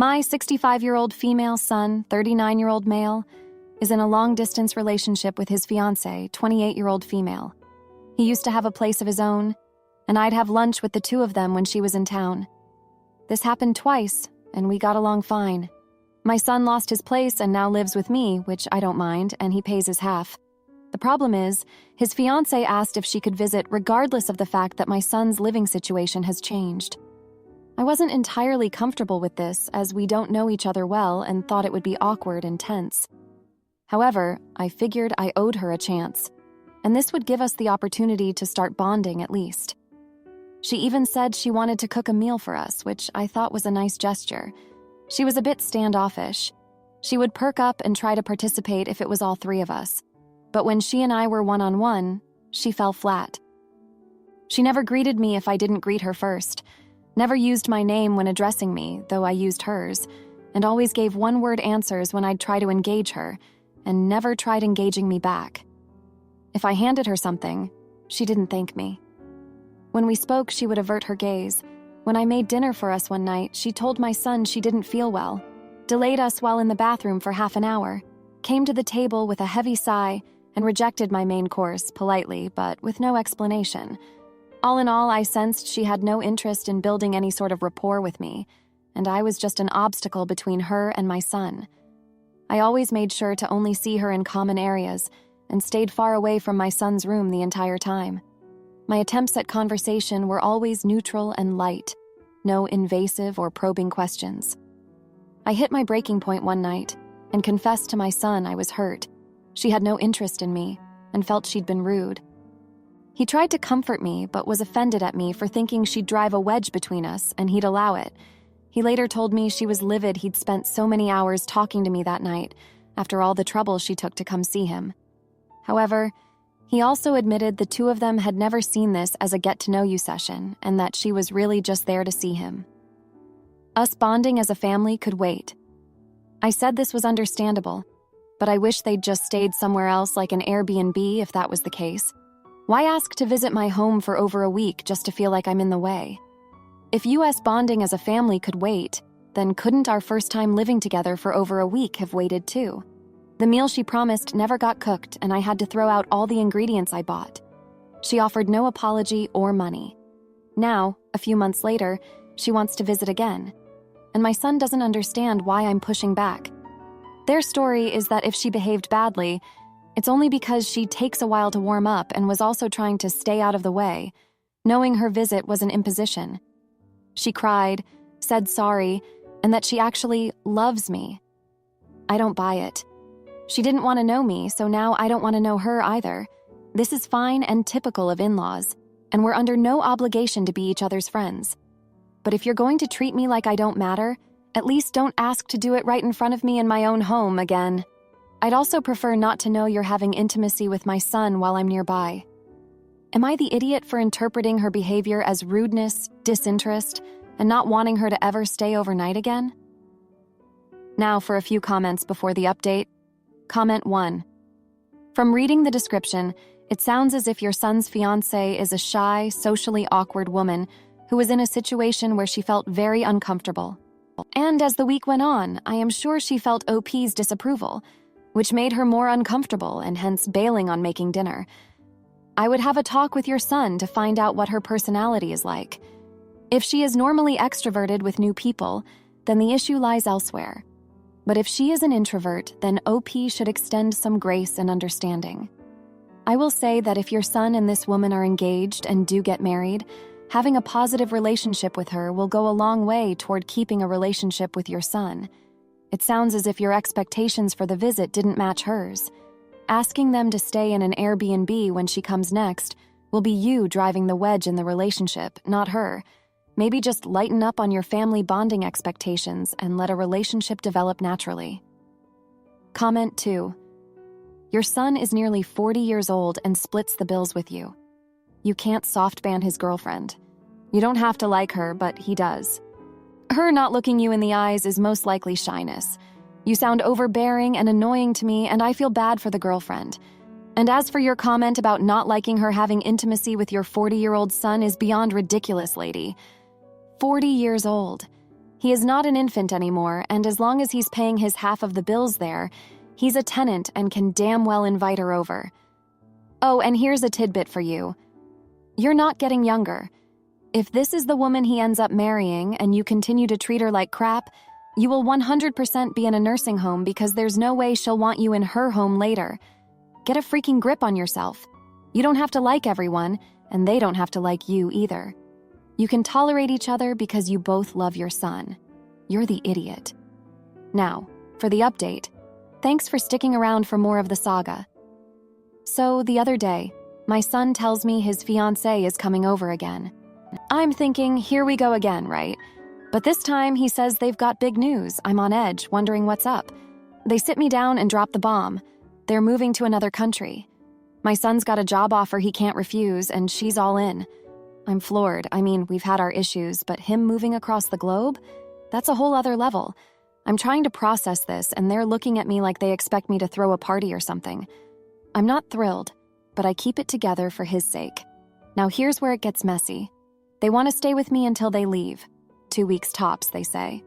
My 65-year-old female son, 39-year-old male, is in a long-distance relationship with his fiancée, 28-year-old female. He used to have a place of his own, and I'd have lunch with the two of them when she was in town. This happened twice, and we got along fine. My son lost his place and now lives with me, which I don't mind, and he pays his half. The problem is, his fiancée asked if she could visit regardless of the fact that my son's living situation has changed. I wasn't entirely comfortable with this, as we don't know each other well and thought it would be awkward and tense. However, I figured I owed her a chance, and this would give us the opportunity to start bonding at least. She even said she wanted to cook a meal for us, which I thought was a nice gesture. She was a bit standoffish. She would perk up and try to participate if it was all three of us. But when she and I were one-on-one, she fell flat. She never greeted me if I didn't greet her first, never used my name when addressing me, though I used hers, and always gave one-word answers when I'd try to engage her, and never tried engaging me back. If I handed her something, she didn't thank me. When we spoke, she would avert her gaze. When I made dinner for us one night, she told my son she didn't feel well, delayed us while in the bathroom for half an hour, came to the table with a heavy sigh, and rejected my main course politely, but with no explanation. All in all, I sensed she had no interest in building any sort of rapport with me, and I was just an obstacle between her and my son. I always made sure to only see her in common areas and stayed far away from my son's room the entire time. My attempts at conversation were always neutral and light, no invasive or probing questions. I hit my breaking point one night and confessed to my son I was hurt. She had no interest in me and felt she'd been rude. He tried to comfort me, but was offended at me for thinking she'd drive a wedge between us, and he'd allow it. He later told me she was livid he'd spent so many hours talking to me that night, after all the trouble she took to come see him. However, he also admitted the two of them had never seen this as a get-to-know-you session, and that she was really just there to see him. Us bonding as a family could wait. I said this was understandable, but I wish they'd just stayed somewhere else like an Airbnb if that was the case. Why ask to visit my home for over a week just to feel like I'm in the way? If US bonding as a family could wait, then couldn't our first time living together for over a week have waited too? The meal she promised never got cooked, and I had to throw out all the ingredients I bought. She offered no apology or money. Now, a few months later, she wants to visit again, and my son doesn't understand why I'm pushing back. Their story is that if she behaved badly, it's only because she takes a while to warm up and was also trying to stay out of the way, knowing her visit was an imposition. She cried, said sorry, and that she actually loves me. I don't buy it. She didn't want to know me, so now I don't want to know her either. This is fine and typical of in-laws, and we're under no obligation to be each other's friends. But if you're going to treat me like I don't matter, at least don't ask to do it right in front of me in my own home again. I'd also prefer not to know you're having intimacy with my son while I'm nearby. Am I the idiot for interpreting her behavior as rudeness, disinterest, and not wanting her to ever stay overnight again? Now for a few comments before the update. Comment 1. From reading the description, it sounds as if your son's fiancée is a shy, socially awkward woman who was in a situation where she felt very uncomfortable. And as the week went on, I am sure she felt OP's disapproval, which made her more uncomfortable and hence bailing on making dinner. I would have a talk with your son to find out what her personality is like. If she is normally extroverted with new people, then the issue lies elsewhere. But if she is an introvert, then OP should extend some grace and understanding. I will say that if your son and this woman are engaged and do get married, having a positive relationship with her will go a long way toward keeping a relationship with your son. It sounds as if your expectations for the visit didn't match hers. Asking them to stay in an Airbnb when she comes next will be you driving the wedge in the relationship, not her. Maybe just lighten up on your family bonding expectations and let a relationship develop naturally. Comment 2. Your son is nearly 40 years old and splits the bills with you. You can't soft-ban his girlfriend. You don't have to like her, but he does. Her not looking you in the eyes is most likely shyness. You sound overbearing and annoying to me, and I feel bad for the girlfriend. And as for your comment about not liking her having intimacy with your 40-year-old son is beyond ridiculous, lady. 40 years old. He is not an infant anymore, and as long as he's paying his half of the bills there, he's a tenant and can damn well invite her over. Oh, and here's a tidbit for you. You're not getting younger. If this is the woman he ends up marrying and you continue to treat her like crap, you will 100% be in a nursing home because there's no way she'll want you in her home later. Get a freaking grip on yourself. You don't have to like everyone, and they don't have to like you either. You can tolerate each other because you both love your son. You're the idiot. Now, for the update. Thanks for sticking around for more of the saga. So, the other day, my son tells me his fiancée is coming over again. I'm thinking, here we go again, right? But this time, he says they've got big news. I'm on edge, wondering what's up. They sit me down and drop the bomb. They're moving to another country. My son's got a job offer he can't refuse, and she's all in. I'm floored. I mean, we've had our issues, but him moving across the globe? That's a whole other level. I'm trying to process this, and they're looking at me like they expect me to throw a party or something. I'm not thrilled, but I keep it together for his sake. Now here's where it gets messy. They want to stay with me until they leave. 2 weeks tops, they say.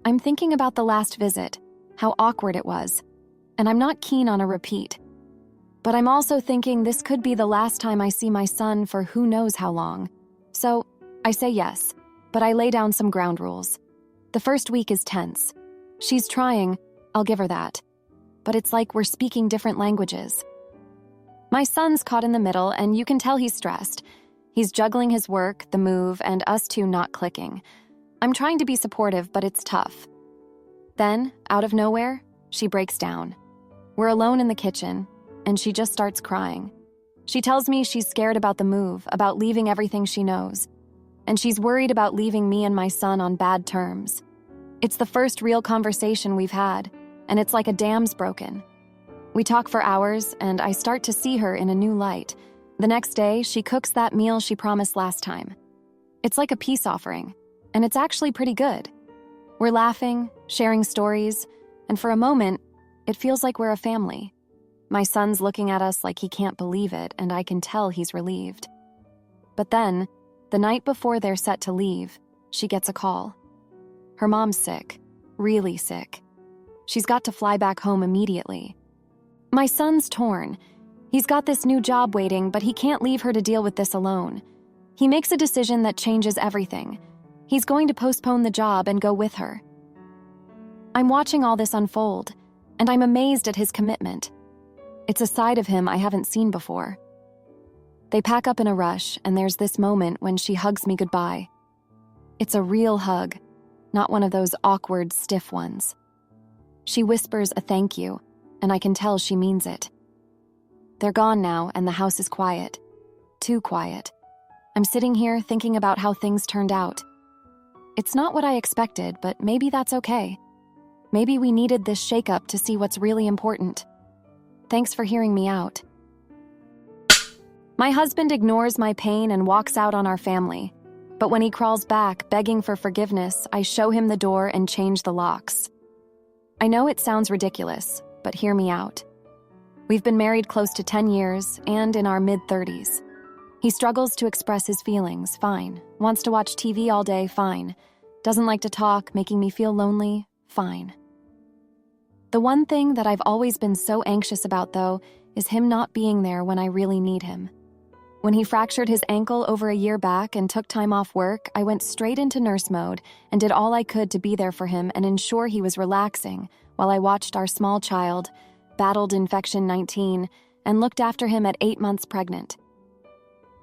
I'm thinking about the last visit, how awkward it was, and I'm not keen on a repeat. But I'm also thinking this could be the last time I see my son for who knows how long. So, I say yes, but I lay down some ground rules. The first week is tense. She's trying, I'll give her that. But it's like we're speaking different languages. My son's caught in the middle, and you can tell he's stressed. He's juggling his work, the move, and us two not clicking. I'm trying to be supportive, but it's tough. Then, out of nowhere, she breaks down. We're alone in the kitchen, and she just starts crying. She tells me she's scared about the move, about leaving everything she knows. And she's worried about leaving me and my son on bad terms. It's the first real conversation we've had, and it's like a dam's broken. We talk for hours, and I start to see her in a new light. The next day, she cooks that meal she promised last time. It's like a peace offering, and it's actually pretty good. We're laughing, sharing stories, and for a moment, it feels like we're a family. My son's looking at us like he can't believe it, and I can tell he's relieved. But then, the night before they're set to leave, she gets a call. Her mom's sick, really sick. She's got to fly back home immediately. My son's torn. He's got this new job waiting, but he can't leave her to deal with this alone. He makes a decision that changes everything. He's going to postpone the job and go with her. I'm watching all this unfold, and I'm amazed at his commitment. It's a side of him I haven't seen before. They pack up in a rush, and there's this moment when she hugs me goodbye. It's a real hug, not one of those awkward, stiff ones. She whispers a thank you, and I can tell she means it. They're gone now, and the house is quiet. Too quiet. I'm sitting here thinking about how things turned out. It's not what I expected, but maybe that's okay. Maybe we needed this shakeup to see what's really important. Thanks for hearing me out. My husband ignores my pain and walks out on our family. But when he crawls back, begging for forgiveness, I show him the door and change the locks. I know it sounds ridiculous, but hear me out. We've been married close to 10 years and in our mid-30s. He struggles to express his feelings, fine. Wants to watch TV all day, fine. Doesn't like to talk, making me feel lonely, fine. The one thing that I've always been so anxious about, though, is him not being there when I really need him. When he fractured his ankle over a year back and took time off work, I went straight into nurse mode and did all I could to be there for him and ensure he was relaxing while I watched our small child, battled infection 19, and looked after him at 8 months pregnant.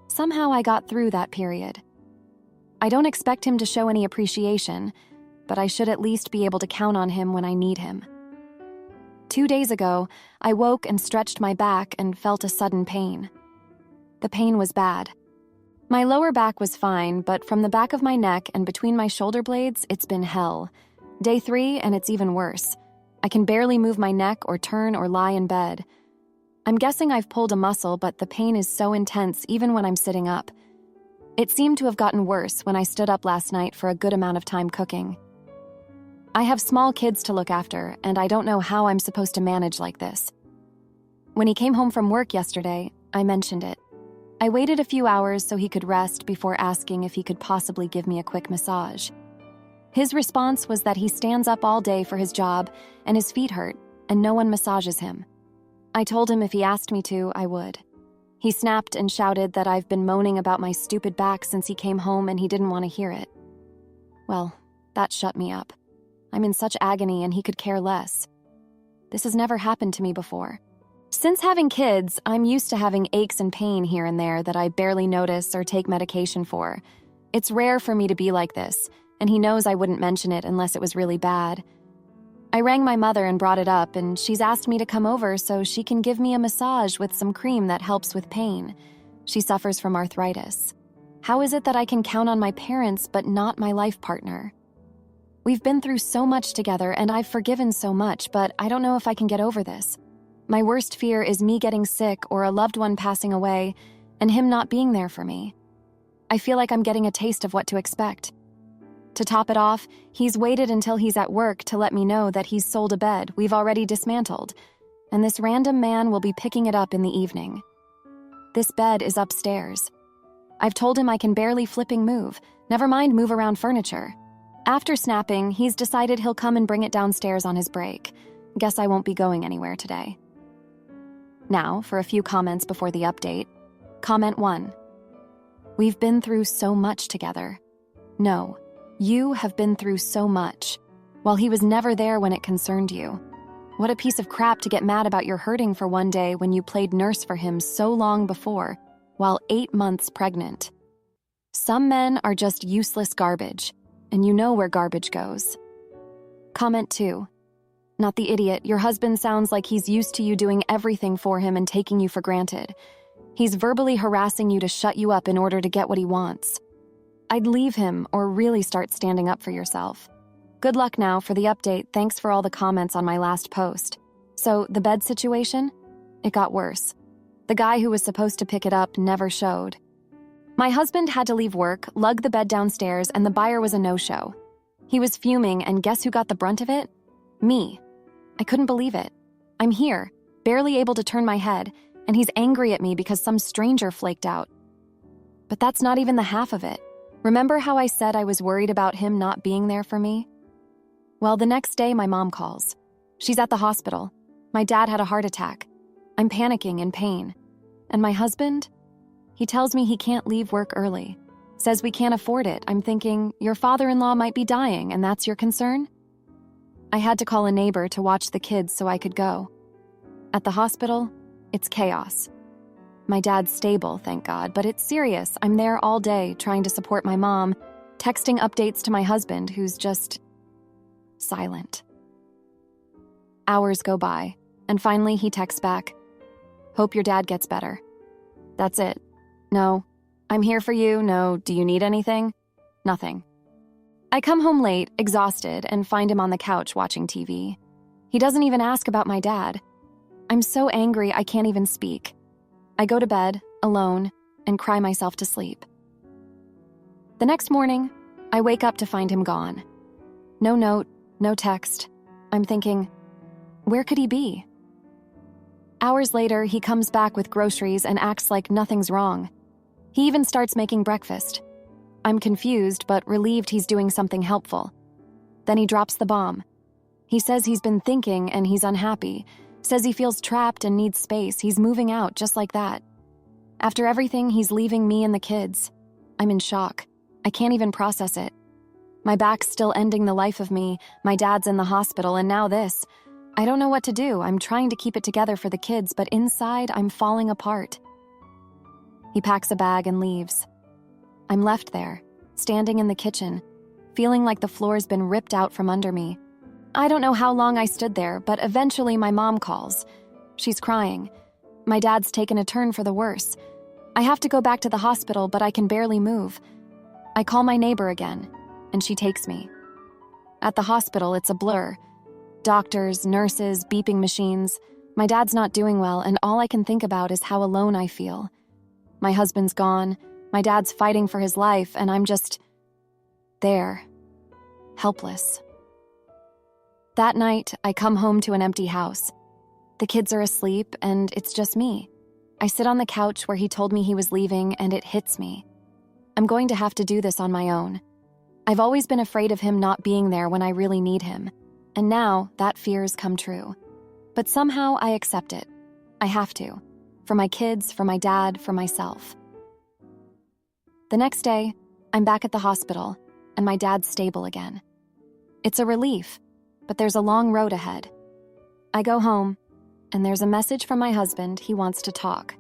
Somehow I got through that period. I don't expect him to show any appreciation, but I should at least be able to count on him when I need him. 2 days ago, I woke and stretched my back and felt a sudden pain. The pain was bad. My lower back was fine, but from the back of my neck and between my shoulder blades, it's been hell. Day 3, and it's even worse. I can barely move my neck or turn or lie in bed. I'm guessing I've pulled a muscle, but the pain is so intense even when I'm sitting up. It seemed to have gotten worse when I stood up last night for a good amount of time cooking. I have small kids to look after, and I don't know how I'm supposed to manage like this. When he came home from work yesterday, I mentioned it. I waited a few hours so he could rest before asking if he could possibly give me a quick massage. His response was that he stands up all day for his job and his feet hurt, and no one massages him. I told him if he asked me to, I would. He snapped and shouted that I've been moaning about my stupid back since he came home and he didn't want to hear it. Well, that shut me up. I'm in such agony and he could care less. This has never happened to me before. Since having kids, I'm used to having aches and pain here and there that I barely notice or take medication for. It's rare for me to be like this, and he knows I wouldn't mention it unless it was really bad. I rang my mother and brought it up, and she's asked me to come over so she can give me a massage with some cream that helps with pain. She suffers from arthritis. How is it that I can count on my parents but not my life partner? We've been through so much together, and I've forgiven so much, but I don't know if I can get over this. My worst fear is me getting sick or a loved one passing away and him not being there for me. I feel like I'm getting a taste of what to expect. To top it off, he's waited until he's at work to let me know that he's sold a bed we've already dismantled, and this random man will be picking it up in the evening. This bed is upstairs. I've told him I can barely flipping move, never mind move around furniture. After snapping, he's decided he'll come and bring it downstairs on his break. Guess I won't be going anywhere today. Now, for a few comments before the update. Comment 1. We've been through so much together. No, you have been through so much, while he was never there when it concerned you. What a piece of crap to get mad about your hurting for one day when you played nurse for him so long before, while 8 months pregnant. Some men are just useless garbage, and you know where garbage goes. Comment 2. Not the idiot, your husband sounds like he's used to you doing everything for him and taking you for granted. He's verbally harassing you to shut you up in order to get what he wants. I'd leave him or really start standing up for yourself. Good luck now for the update. Thanks for all the comments on my last post. So, the bed situation? It got worse. The guy who was supposed to pick it up never showed. My husband had to leave work, lug the bed downstairs, and the buyer was a no-show. He was fuming, and guess who got the brunt of it? Me. I couldn't believe it. I'm here, barely able to turn my head, and he's angry at me because some stranger flaked out. But that's not even the half of it. Remember how I said I was worried about him not being there for me? Well, the next day my mom calls. She's at the hospital. My dad had a heart attack. I'm panicking in pain. And my husband? He tells me he can't leave work early. Says we can't afford it. I'm thinking, your father-in-law might be dying, and that's your concern? I had to call a neighbor to watch the kids so I could go. At the hospital, it's chaos. My dad's stable, thank God, but it's serious. I'm there all day trying to support my mom, texting updates to my husband, who's just silent. Hours go by, and finally he texts back, "Hope your dad gets better." That's it. No, "I'm here for you." No, "Do you need anything?" Nothing. I come home late, exhausted, and find him on the couch watching TV. He doesn't even ask about my dad. I'm so angry I can't even speak. I go to bed, alone, and cry myself to sleep. The next morning, I wake up to find him gone. No note, no text. I'm thinking, where could he be? Hours later, he comes back with groceries and acts like nothing's wrong. He even starts making breakfast. I'm confused, but relieved he's doing something helpful. Then he drops the bomb. He says he's been thinking and he's unhappy. Says he feels trapped and needs space. He's moving out just like that. After everything, he's leaving me and the kids. I'm in shock. I can't even process it. My back's still ending the life of me. My dad's in the hospital, and now this. I don't know what to do. I'm trying to keep it together for the kids, but inside, I'm falling apart. He packs a bag and leaves. I'm left there, standing in the kitchen, feeling like the floor's been ripped out from under me. I don't know how long I stood there, but eventually my mom calls. She's crying. My dad's taken a turn for the worse. I have to go back to the hospital, but I can barely move. I call my neighbor again, and she takes me. At the hospital, it's a blur. Doctors, nurses, beeping machines. My dad's not doing well, and all I can think about is how alone I feel. My husband's gone. My dad's fighting for his life, and I'm just there, helpless. That night, I come home to an empty house. The kids are asleep, and it's just me. I sit on the couch where he told me he was leaving, and it hits me. I'm going to have to do this on my own. I've always been afraid of him not being there when I really need him, and now that fear's come true. But somehow I accept it. I have to. For my kids, for my dad, for myself. The next day, I'm back at the hospital, and my dad's stable again. It's a relief, but there's a long road ahead. I go home, and there's a message from my husband. He wants to talk.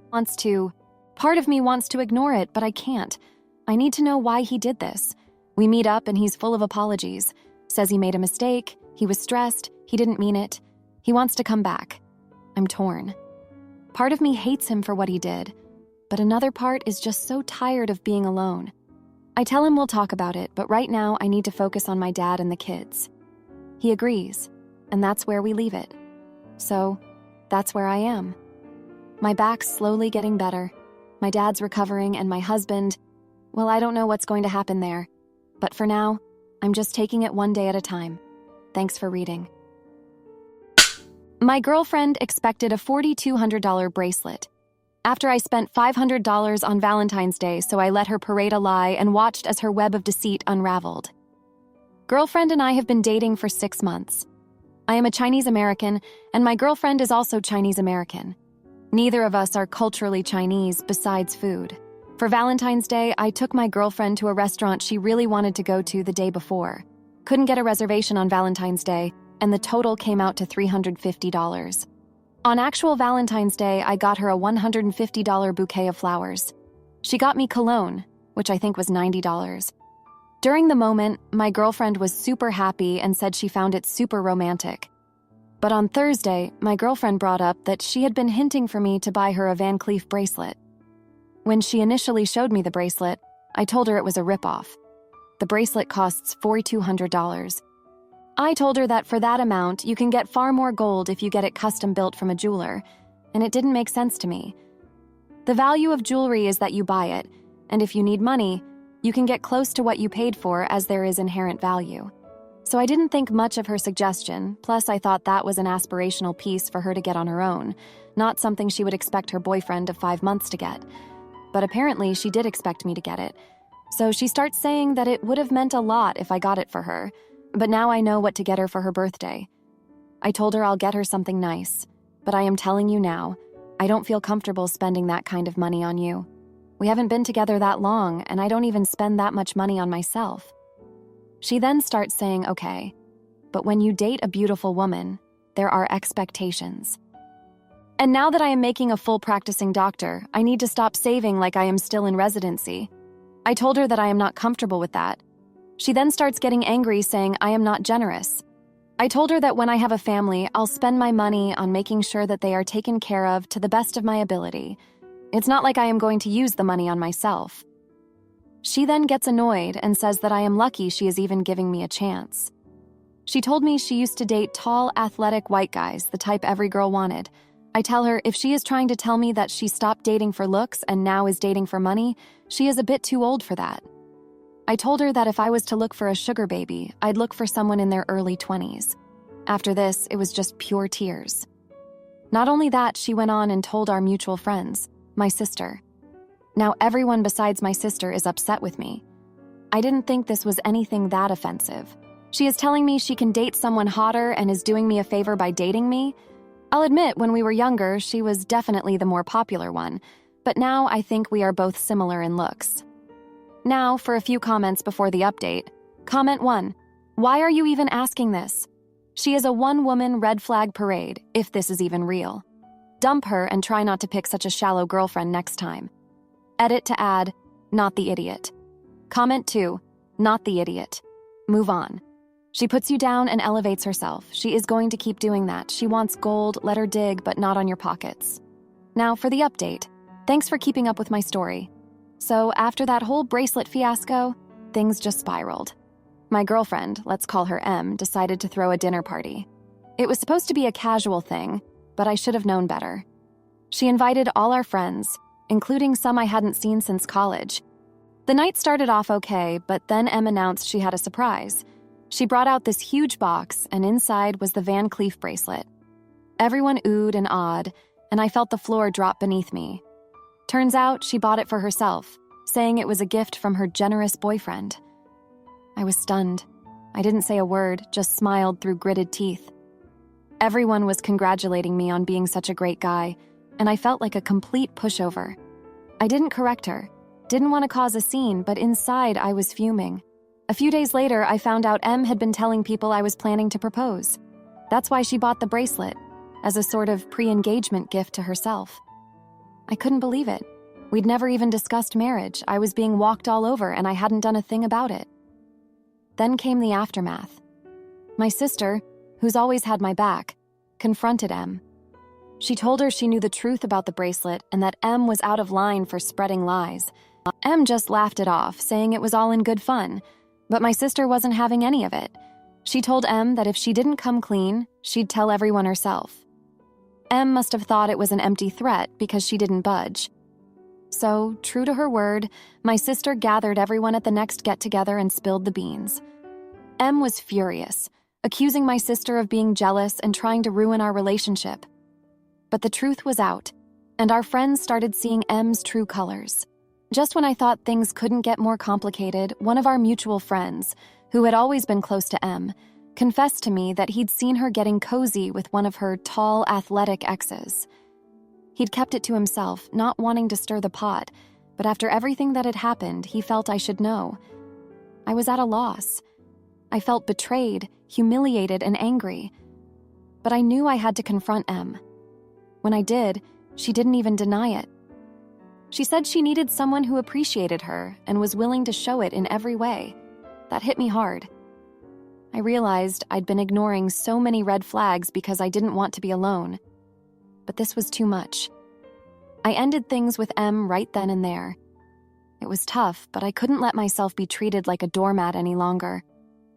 Part of me wants to ignore it, but I can't. I need to know why he did this. We meet up, and he's full of apologies. Says he made a mistake, he was stressed, he didn't mean it. He wants to come back. I'm torn. Part of me hates him for what he did, but another part is just so tired of being alone. I tell him we'll talk about it, but right now I need to focus on my dad and the kids. He agrees, and that's where we leave it. So, that's where I am. My back's slowly getting better. My dad's recovering, and my husband, well, I don't know what's going to happen there. But for now, I'm just taking it one day at a time. Thanks for reading. My girlfriend expected a $4,200 bracelet. After I spent $500 on Valentine's Day, so I let her parade a lie and watched as her web of deceit unraveled. Girlfriend and I have been dating for 6 months. I am a Chinese American, and my girlfriend is also Chinese American. Neither of us are culturally Chinese besides food. For Valentine's Day, I took my girlfriend to a restaurant she really wanted to go to the day before. Couldn't get a reservation on Valentine's Day, and the total came out to $350. On actual Valentine's Day, I got her a $150 bouquet of flowers. She got me cologne, which I think was $90. During the moment, my girlfriend was super happy and said she found it super romantic. But on Thursday, my girlfriend brought up that she had been hinting for me to buy her a Van Cleef bracelet. When she initially showed me the bracelet, I told her it was a ripoff. The bracelet costs $4,200. I told her that for that amount, you can get far more gold if you get it custom built from a jeweler, and it didn't make sense to me. The value of jewelry is that you buy it, and if you need money, you can get close to what you paid for as there is inherent value. So I didn't think much of her suggestion, plus I thought that was an aspirational piece for her to get on her own, not something she would expect her boyfriend of 5 months to get. But apparently she did expect me to get it. So she starts saying that it would have meant a lot if I got it for her, but now I know what to get her for her birthday. I told her I'll get her something nice, but I am telling you now, I don't feel comfortable spending that kind of money on you. We haven't been together that long, and I don't even spend that much money on myself. She then starts saying, okay, but when you date a beautiful woman, there are expectations. And now that I am making a full practicing doctor, I need to stop saving like I am still in residency. I told her that I am not comfortable with that. She then starts getting angry, saying I am not generous. I told her that when I have a family, I'll spend my money on making sure that they are taken care of to the best of my ability. It's not like I am going to use the money on myself. She then gets annoyed and says that I am lucky she is even giving me a chance. She told me she used to date tall, athletic white guys, the type every girl wanted. I tell her if she is trying to tell me that she stopped dating for looks and now is dating for money, she is a bit too old for that. I told her that if I was to look for a sugar baby, I'd look for someone in their early 20s. After this, it was just pure tears. Not only that, she went on and told our mutual friends, my sister. Now everyone besides my sister is upset with me. I didn't think this was anything that offensive. She is telling me she can date someone hotter and is doing me a favor by dating me. I'll admit, when we were younger, she was definitely the more popular one, but now I think we are both similar in looks. Now, for a few comments before the update. Comment 1. Why are you even asking this? She is a one-woman red flag parade, if this is even real. Dump her and try not to pick such a shallow girlfriend next time. Edit to add, not the idiot. Comment 2. Not the idiot. Move on. She puts you down and elevates herself. She is going to keep doing that. She wants gold, let her dig, but not on your pockets. Now for the update. Thanks for keeping up with my story. So after that whole bracelet fiasco, things just spiraled. My girlfriend, let's call her M, decided to throw a dinner party. It was supposed to be a casual thing, but I should have known better. She invited all our friends, including some I hadn't seen since college. The night started off okay, but then M announced she had a surprise. She brought out this huge box, and inside was the Van Cleef bracelet. Everyone oohed and awed, and I felt the floor drop beneath me. Turns out she bought it for herself, saying it was a gift from her generous boyfriend. I was stunned. I didn't say a word, just smiled through gritted teeth. Everyone was congratulating me on being such a great guy, and I felt like a complete pushover. I didn't correct her, didn't want to cause a scene, but inside I was fuming. A few days later, I found out Em had been telling people I was planning to propose. That's why she bought the bracelet, as a sort of pre-engagement gift to herself. I couldn't believe it. We'd never even discussed marriage. I was being walked all over, and I hadn't done a thing about it. Then came the aftermath. My sister, who's always had my back, confronted Em. She told her she knew the truth about the bracelet and that Em was out of line for spreading lies. Em just laughed it off, saying it was all in good fun, but my sister wasn't having any of it. She told Em that if she didn't come clean, she'd tell everyone herself. Em must have thought it was an empty threat because she didn't budge. So, true to her word, my sister gathered everyone at the next get-together and spilled the beans. Em was furious, accusing my sister of being jealous and trying to ruin our relationship. But the truth was out, and our friends started seeing Em's true colors. Just when I thought things couldn't get more complicated, one of our mutual friends, who had always been close to Em, confessed to me that he'd seen her getting cozy with one of her tall, athletic exes. He'd kept it to himself, not wanting to stir the pot, but after everything that had happened, he felt I should know. I was at a loss. I felt betrayed, humiliated, and angry. But I knew I had to confront Em. When I did, she didn't even deny it. She said she needed someone who appreciated her and was willing to show it in every way. That hit me hard. I realized I'd been ignoring so many red flags because I didn't want to be alone. But this was too much. I ended things with Em right then and there. It was tough, but I couldn't let myself be treated like a doormat any longer.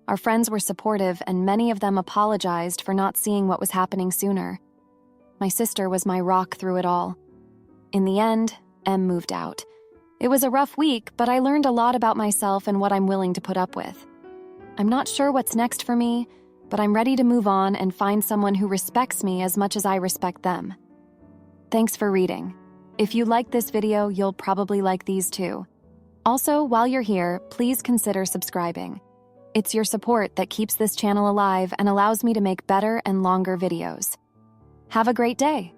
Our friends were supportive, and many of them apologized for not seeing what was happening sooner. My sister was my rock through it all. In the end, Em moved out. It was a rough week, but I learned a lot about myself and what I'm willing to put up with. I'm not sure what's next for me, but I'm ready to move on and find someone who respects me as much as I respect them. Thanks for reading. If you liked this video, you'll probably like these too. Also, while you're here, please consider subscribing. It's your support that keeps this channel alive and allows me to make better and longer videos. Have a great day!